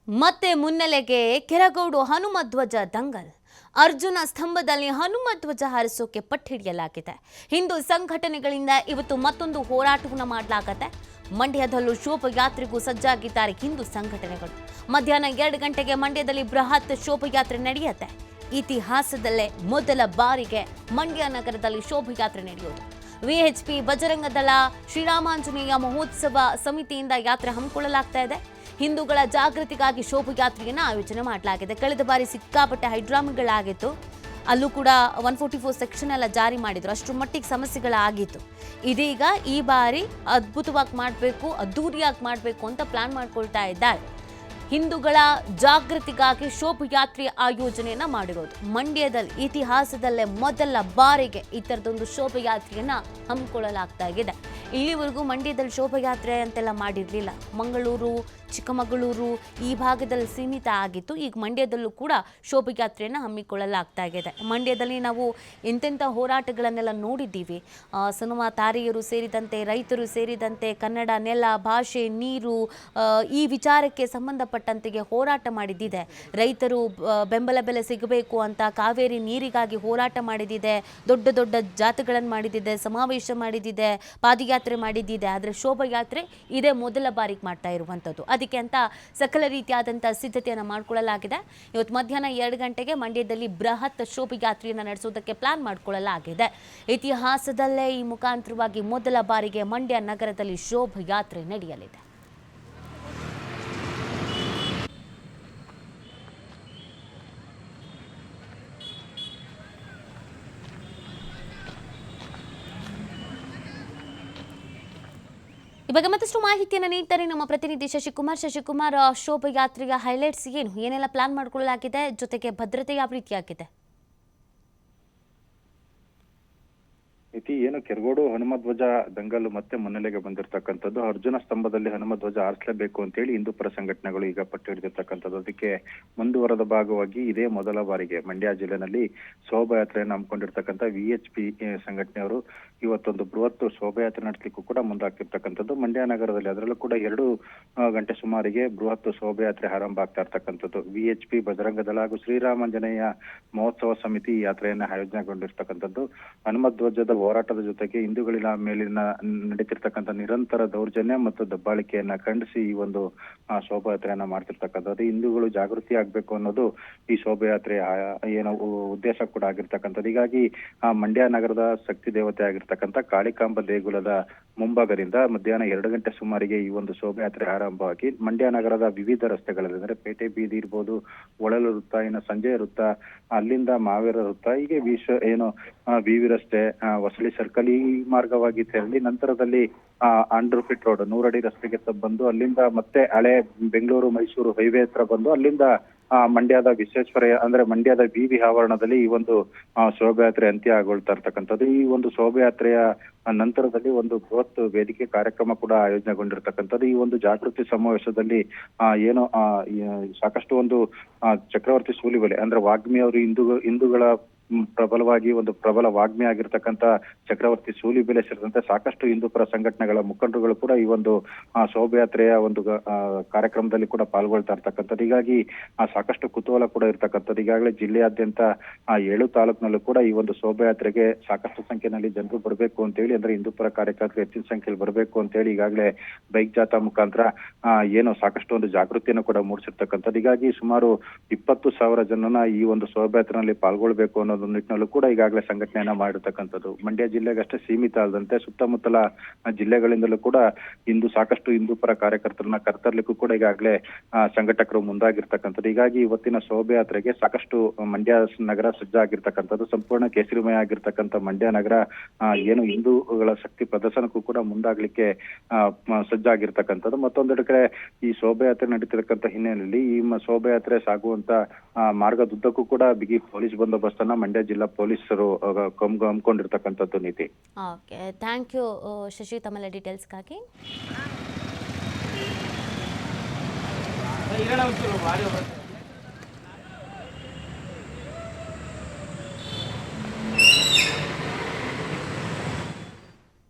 ಮತ್ತೆ ಮುನ್ನೆಲೆಗೆ ಕೆರಗೋಡು ಹನುಮಧ್ವಜ ದಂಗಲ್. ಅರ್ಜುನ ಸ್ತಂಭದಲ್ಲಿ ಹನುಮಧ್ವಜ ಹಾರಿಸೋಕೆ ಪಟ್ಟಿಡಿಯಲಾಗಿದೆ. ಹಿಂದೂ ಸಂಘಟನೆಗಳಿಂದ ಇವತ್ತು ಮತ್ತೊಂದು ಹೋರಾಟವನ್ನು ಮಾಡಲಾಗುತ್ತೆ. ಮಂಡ್ಯದಲ್ಲೂ ಶೋಭಯಾತ್ರೆಗೂ ಸಜ್ಜಾಗಿದ್ದಾರೆ ಹಿಂದೂ ಸಂಘಟನೆಗಳು. ಮಧ್ಯಾಹ್ನ 2 ಗಂಟೆಗೆ ಮಂಡ್ಯದಲ್ಲಿ ಬೃಹತ್ ಶೋಭಯಾತ್ರೆ ನಡೆಯುತ್ತೆ. ಇತಿಹಾಸದಲ್ಲೇ ಮೊದಲ ಬಾರಿಗೆ ಮಂಡ್ಯ ನಗರದಲ್ಲಿ ಶೋಭಯಾತ್ರೆ ನಡೆಯೋದು. ವಿಎಚ್ಪಿ ಬಜರಂಗದಳ ಶ್ರೀರಾಮಾಂಜನೇಯ ಮಹೋತ್ಸವ ಸಮಿತಿಯಿಂದ ಯಾತ್ರೆ ಹಮ್ಮಿಕೊಳ್ಳಲಾಗ್ತಾ ಇದೆ. ಹಿಂದೂಗಳ ಜಾಗೃತಿಗಾಗಿ ಶೋಭಯಾತ್ರೆಯನ್ನು ಆಯೋಜನೆ ಮಾಡಲಾಗಿದೆ. ಕಳೆದ ಬಾರಿ ಸಿಕ್ಕಾಪಟ್ಟೆ ಹೈಡ್ರಾಮಾಗಳಾಗಿತ್ತು. ಅಲ್ಲೂ ಕೂಡ 144 ಸೆಕ್ಷನ್ ಎಲ್ಲ ಜಾರಿ ಮಾಡಿದ್ರು. ಅಷ್ಟರ ಮಟ್ಟಿಗೆ ಸಮಸ್ಯೆಗಳಾಗಿತ್ತು. ಇದೀಗ ಈ ಬಾರಿ ಅದ್ಭುತವಾಗಿ ಮಾಡಬೇಕು, ಅದ್ದೂರಿಯಾಗಿ ಮಾಡಬೇಕು ಅಂತ ಪ್ಲಾನ್ ಮಾಡ್ಕೊಳ್ತಾ ಇದ್ದಾರೆ. ಹಿಂದೂಗಳ ಜಾಗೃತಿಗಾಗಿ ಶೋಭಯಾತ್ರೆ ಆಯೋಜನೆಯನ್ನ ಮಾಡಿರೋದು. ಮಂಡ್ಯದಲ್ಲಿ ಇತಿಹಾಸದಲ್ಲೇ ಮೊದಲ ಬಾರಿಗೆ ಈ ಥರದೊಂದು ಶೋಭಯಾತ್ರೆಯನ್ನ ಹಮ್ಮಿಕೊಳ್ಳಲಾಗ್ತಾ ಇದೆ. ಇಲ್ಲಿವರೆಗೂ ಮಂಡ್ಯದಲ್ಲಿ ಶೋಭಯಾತ್ರೆ ಅಂತೆಲ್ಲ ಮಾಡಿರಲಿಲ್ಲ. ಮಂಗಳೂರು, ಚಿಕ್ಕಮಗಳೂರು ಈ ಭಾಗದಲ್ಲಿ ಸೀಮಿತ ಆಗಿತ್ತು. ಈಗ ಮಂಡ್ಯದಲ್ಲೂ ಕೂಡ ಶೋಭಯಾತ್ರೆಯನ್ನು ಹಮ್ಮಿಕೊಳ್ಳಲಾಗ್ತಾ ಇದೆ. ಮಂಡ್ಯದಲ್ಲಿ ನಾವು ಎಂತೆಂಥ ಹೋರಾಟಗಳನ್ನೆಲ್ಲ ನೋಡಿದ್ದೀವಿ. ಸಿನಿಮಾ ತಾರೆಯರು ಸೇರಿದಂತೆ, ರೈತರು ಸೇರಿದಂತೆ, ಕನ್ನಡ ನೆಲ, ಭಾಷೆ, ನೀರು ಈ ವಿಚಾರಕ್ಕೆ ಸಂಬಂಧಪಟ್ಟಂತೆಗೆ ಹೋರಾಟ ಮಾಡಿದ್ದಿದೆ. ರೈತರು ಬೆಂಬಲ ಬೆಲೆ ಸಿಗಬೇಕು ಅಂತ ಕಾವೇರಿ ನೀರಿಗಾಗಿ ಹೋರಾಟ ಮಾಡಿದ್ದಿದೆ. ದೊಡ್ಡ ದೊಡ್ಡ ಜಾಥಾಗಳನ್ನು ಮಾಡಿದ್ದಿದೆ, ಸಮಾವೇಶ ಮಾಡಿದ್ದಿದೆ, ಪಾದಯಾತ್ರೆ ಮಾಡಿದ್ದಿದೆ. ಆದರೆ ಶೋಭಯಾತ್ರೆ ಇದೇ ಮೊದಲ ಬಾರಿಗೆ ಮಾಡ್ತಾ ಇರುವಂಥದ್ದು. ಅದಕ್ಕೆ ಅಂತ ಸಕಲ ರೀತಿಯಾದಂಥ ಸಿದ್ಧತೆಯನ್ನು ಮಾಡಿಕೊಳ್ಳಲಾಗಿದೆ. ಇವತ್ತು ಮಧ್ಯಾಹ್ನ 2 ಗಂಟೆಗೆ ಮಂಡ್ಯದಲ್ಲಿ ಬೃಹತ್ ಶೋಭಯಾತ್ರೆಯನ್ನು ನಡೆಸೋದಕ್ಕೆ ಪ್ಲಾನ್ ಮಾಡಿಕೊಳ್ಳಲಾಗಿದೆ. ಇತಿಹಾಸದಲ್ಲೇ ಈ ಮುಖಾಂತರವಾಗಿ ಮೊದಲ ಬಾರಿಗೆ ಮಂಡ್ಯ ನಗರದಲ್ಲಿ ಶೋಭಯಾತ್ರೆ ನಡೆಯಲಿದೆ. ಈ ಬಗ್ಗೆ ಮತ್ತಷ್ಟು ಮಾಹಿತಿಯನ್ನು ನೀಡ್ತಾರೆ ನಮ್ಮ ಪ್ರತಿನಿಧಿ ಶಶಿಕುಮಾರ್. ಶೋಭಯಾತ್ರೆಯ ಹೈಲೈಟ್ಸ್ ಏನು, ಏನೆಲ್ಲ ಪ್ಲಾನ್ ಮಾಡಿಕೊಳ್ಳಲಾಗಿದೆ, ಜೊತೆಗೆ ಭದ್ರತೆ ಯಾವ ರೀತಿಯಾಗಿದೆ? ಏನು ಕೆರಗೋಡು ಹನುಮಧ್ವಜ ದಂಗಲ್ಲು ಮತ್ತೆ ಮುನ್ನೆಲೆಗೆ ಬಂದಿರತಕ್ಕಂಥದ್ದು. ಅರ್ಜುನ ಸ್ತಂಭದಲ್ಲಿ ಹನುಮಧ್ವಜ ಹಾರಿಸಲೇಬೇಕು ಅಂತ ಹೇಳಿ ಹಿಂದೂಪರ ಸಂಘಟನೆಗಳು ಈಗ ಪಟ್ಟು ಹಿಡಿದಿರ್ತಕ್ಕಂಥದ್ದು. ಅದಕ್ಕೆ ಮುಂದುವರೆದ ಭಾಗವಾಗಿ ಇದೇ ಮೊದಲ ಬಾರಿಗೆ ಮಂಡ್ಯ ಜಿಲ್ಲೆನಲ್ಲಿ ಶೋಭಾಯಾತ್ರೆಯನ್ನು ಹಮ್ಮಿಕೊಂಡಿರ್ತಕ್ಕಂಥ ವಿಎಚ್ಪಿ ಸಂಘಟನೆಯವರು ಇವತ್ತೊಂದು ಬೃಹತ್ ಶೋಭಾಯಾತ್ರೆ ನಡೆಸಲಿಕ್ಕೂ ಕೂಡ ಮುಂದಾಗ್ತಿರ್ತಕ್ಕಂಥದ್ದು. ಮಂಡ್ಯ ನಗರದಲ್ಲಿ ಅದರಲ್ಲೂ ಕೂಡ 2 ಗಂಟೆ ಸುಮಾರಿಗೆ ಬೃಹತ್ ಶೋಭಾಯಾತ್ರೆ ಆರಂಭ ಆಗ್ತಾ ಇರ್ತಕ್ಕಂಥದ್ದು. ವಿಎಚ್ಪಿ ಬಜರಂಗದಳ ಹಾಗೂ ಶ್ರೀರಾಮಾಂಜನೇಯ ಮಹೋತ್ಸವ ಸಮಿತಿ ಈ ಯಾತ್ರೆಯನ್ನ ಆಯೋಜನೆಗೊಂಡಿರ್ತಕ್ಕಂಥದ್ದು. ಹನುಮಧ್ವಜದ ಹೋರಾಟದ ಜೊತೆಗೆ ಹಿಂದೂಗಳಿನ ಮೇಲಿನ ನಡೀತಿರ್ತಕ್ಕಂಥ ನಿರಂತರ ದೌರ್ಜನ್ಯ ಮತ್ತು ದಬ್ಬಾಳಿಕೆಯನ್ನ ಖಂಡಿಸಿ ಈ ಒಂದು ಶೋಭಾಯಾತ್ರೆಯನ್ನ ಮಾಡ್ತಿರ್ತಕ್ಕಂಥದ್ದು. ಹಿಂದೂಗಳು ಜಾಗೃತಿ ಆಗ್ಬೇಕು ಅನ್ನೋದು ಈ ಶೋಭಾಯಾತ್ರೆ ಏನೋ ಉದ್ದೇಶ ಕೂಡ ಆಗಿರ್ತಕ್ಕಂಥದ್ದು. ಹೀಗಾಗಿ ಮಂಡ್ಯ ನಗರದ ಶಕ್ತಿ ದೇವತೆ ಆಗಿರ್ತಕ್ಕಂಥ ಕಾಳಿಕಾಂಬ ದೇಗುಲದ ಮುಂಭಾಗದಿಂದ ಮಧ್ಯಾಹ್ನ 2 ಗಂಟೆ ಸುಮಾರಿಗೆ ಈ ಒಂದು ಶೋಭಾಯಾತ್ರೆ ಆರಂಭವಾಗಿ ಮಂಡ್ಯ ನಗರದ ವಿವಿಧ ರಸ್ತೆಗಳಲ್ಲಿ ಅಂದ್ರೆ ಪೇಟೆ ಬೀದಿ ಇರ್ಬೋದು, ಒಳಲು ವೃತ್ತ, ಇನ್ನು ಸಂಜಯ ವೃತ್ತ, ಅಲ್ಲಿಂದ ಮಾವೇರ ವೃತ್ತ, ಹೀಗೆ ವಿವಿ ರಸ್ತೆ, ಹೊಸಳ್ಳಿ ಸರ್ಕಲ್ ಈ ಮಾರ್ಗವಾಗಿ ತೆರಳಿ ನಂತರದಲ್ಲಿ ಅಂಡರ್ಫಿಟ್ ರೋಡ್ 100 ಅಡಿ ರಸ್ತೆಗೆ ಬಂದು ಅಲ್ಲಿಂದ ಮತ್ತೆ ಹಳೆ ಬೆಂಗಳೂರು ಮೈಸೂರು ಹೈವೇ ಹತ್ರ ಬಂದು ಅಲ್ಲಿಂದ ಮಂಡ್ಯದ ವಿಶ್ವೇಶ್ವರ ಅಂದ್ರೆ ಮಂಡ್ಯದ ವಿವಿ ಆವರಣದಲ್ಲಿ ಈ ಒಂದು ಶೋಭಾಯಾತ್ರೆ ಅಂತ್ಯ ಆಗೊಳ್ತಾ ಇರ್ತಕ್ಕಂಥದ್ದು. ಈ ಒಂದು ಶೋಭಾಯಾತ್ರೆಯ ನಂತರದಲ್ಲಿ ಒಂದು ಬೃಹತ್ ವೇದಿಕೆ ಕಾರ್ಯಕ್ರಮ ಕೂಡ ಆಯೋಜನೆಗೊಂಡಿರ್ತಕ್ಕಂಥದ್ದು. ಈ ಒಂದು ಜಾಗೃತಿ ಸಮಾವೇಶದಲ್ಲಿ ಸಾಕಷ್ಟು ಒಂದು ಚಕ್ರವರ್ತಿ ಸೂಲಿಬೆಲೆ ಅಂದ್ರೆ ವಾಗ್ಮಿ ಅವರು ಹಿಂದೂಗಳ ಪ್ರಬಲವಾಗಿ ಒಂದು ಪ್ರಬಲ ವಾಗ್ಮಿ ಆಗಿರ್ತಕ್ಕಂಥ ಚಕ್ರವರ್ತಿ ಸೂಲಿಬೆಲೆ ಸೇರಿದಂತೆ ಸಾಕಷ್ಟು ಹಿಂದೂಪರ ಸಂಘಟನೆಗಳ ಮುಖಂಡರುಗಳು ಕೂಡ ಈ ಒಂದು ಶೋಭಾಯಾತ್ರೆಯ ಒಂದು ಕಾರ್ಯಕ್ರಮದಲ್ಲಿ ಕೂಡ ಪಾಲ್ಗೊಳ್ತಾ ಇರ್ತಕ್ಕಂಥದ್ದು. ಹೀಗಾಗಿ ಸಾಕಷ್ಟು ಕುತೂಹಲ ಕೂಡ ಇರ್ತಕ್ಕಂಥದ್ದು. ಈಗಾಗಲೇ ಜಿಲ್ಲೆಯಾದ್ಯಂತ 7 ತಾಲೂಕಿನಲ್ಲೂ ಕೂಡ ಈ ಒಂದು ಶೋಭಾಯಾತ್ರೆಗೆ ಸಾಕಷ್ಟು ಸಂಖ್ಯೆಯಲ್ಲಿ ಜನರು ಬರಬೇಕು ಅಂತ ಹೇಳಿ ಅಂದ್ರೆ ಹಿಂದೂಪರ ಕಾರ್ಯಕರ್ತರು ಹೆಚ್ಚಿನ ಸಂಖ್ಯೆಯಲ್ಲಿ ಬರಬೇಕು ಅಂತ ಹೇಳಿ ಈಗಾಗಲೇ ಬೈಕ್ ಜಾಥಾ ಮುಖಾಂತರ ಸಾಕಷ್ಟು ಒಂದು ಜಾಗೃತಿಯನ್ನು ಕೂಡ ಮೂಡಿಸಿರ್ತಕ್ಕಂಥದ್ದು. ಹೀಗಾಗಿ ಸುಮಾರು 20,000 ಜನನ ಈ ಒಂದು ಶೋಭಾಯಾತ್ರೆಯಲ್ಲಿ ಪಾಲ್ಗೊಳ್ಬೇಕು ಅನ್ನೋ ನಿಟ್ಟಿನಲ್ಲೂ ಕೂಡ ಈಗಾಗಲೇ ಸಂಘಟನೆಯನ್ನ ಮಾಡಿರ್ತಕ್ಕಂಥದ್ದು. ಮಂಡ್ಯ ಜಿಲ್ಲೆಗಷ್ಟೇ ಸೀಮಿತ ಅಲ್ಲದಂತೆ ಸುತ್ತಮುತ್ತಲ ಜಿಲ್ಲೆಗಳಿಂದಲೂ ಕೂಡ ಸಾಕಷ್ಟು ಹಿಂದೂಪರ ಕಾರ್ಯಕರ್ತರನ್ನ ಕರೆತರಲಿಕ್ಕೂ ಕೂಡ ಈಗಾಗಲೇ ಸಂಘಟಕರು ಮುಂದಾಗಿರ್ತಕ್ಕಂಥದ್ದು. ಹೀಗಾಗಿ ಇವತ್ತಿನ ಶೋಭಾಯಾತ್ರೆಗೆ ಸಾಕಷ್ಟು ಮಂಡ್ಯ ನಗರ ಸಜ್ಜಾಗಿರ್ತಕ್ಕಂಥದ್ದು. ಸಂಪೂರ್ಣ ಕೇಸರಿಮಯ ಆಗಿರ್ತಕ್ಕಂಥ ಮಂಡ್ಯ ನಗರ ಹಿಂದೂಗಳ ಶಕ್ತಿ ಪ್ರದರ್ಶನಕ್ಕೂ ಕೂಡ ಮುಂದಾಗ್ಲಿಕ್ಕೆ ಸಜ್ಜಾಗಿರ್ತಕ್ಕಂಥದ್ದು. ಮತ್ತೊಂದೆಡೆ ಕಡೆ ಈ ಶೋಭಾಯಾತ್ರೆ ನಡೀತಿರ್ತಕ್ಕಂಥ ಹಿನ್ನೆಲೆಯಲ್ಲಿ ಈ ಶೋಭಾಯಾತ್ರೆ ಸಾಗುವಂತ ಮಾರ್ಗದುದ್ದಕ್ಕೂ ಕೂಡ ಬಿಗಿ ಪೊಲೀಸ್ ಬಂದೋಬಸ್ತನ್ನ ಮಂಡ್ಯ ಜಿಲ್ಲಾ ಪೊಲೀಸರು ಹಮ್ಮಿಕೊಂಡಿರ್ತಕ್ಕಂಥದ್ದು. ನೀತಿ. ಓಕೆ, ಥ್ಯಾಂಕ್ ಯು ಶಶಿ ತಮ್ಮೆಲ್ಲ ಡೀಟೇಲ್ಸ್ಗಾಗಿ.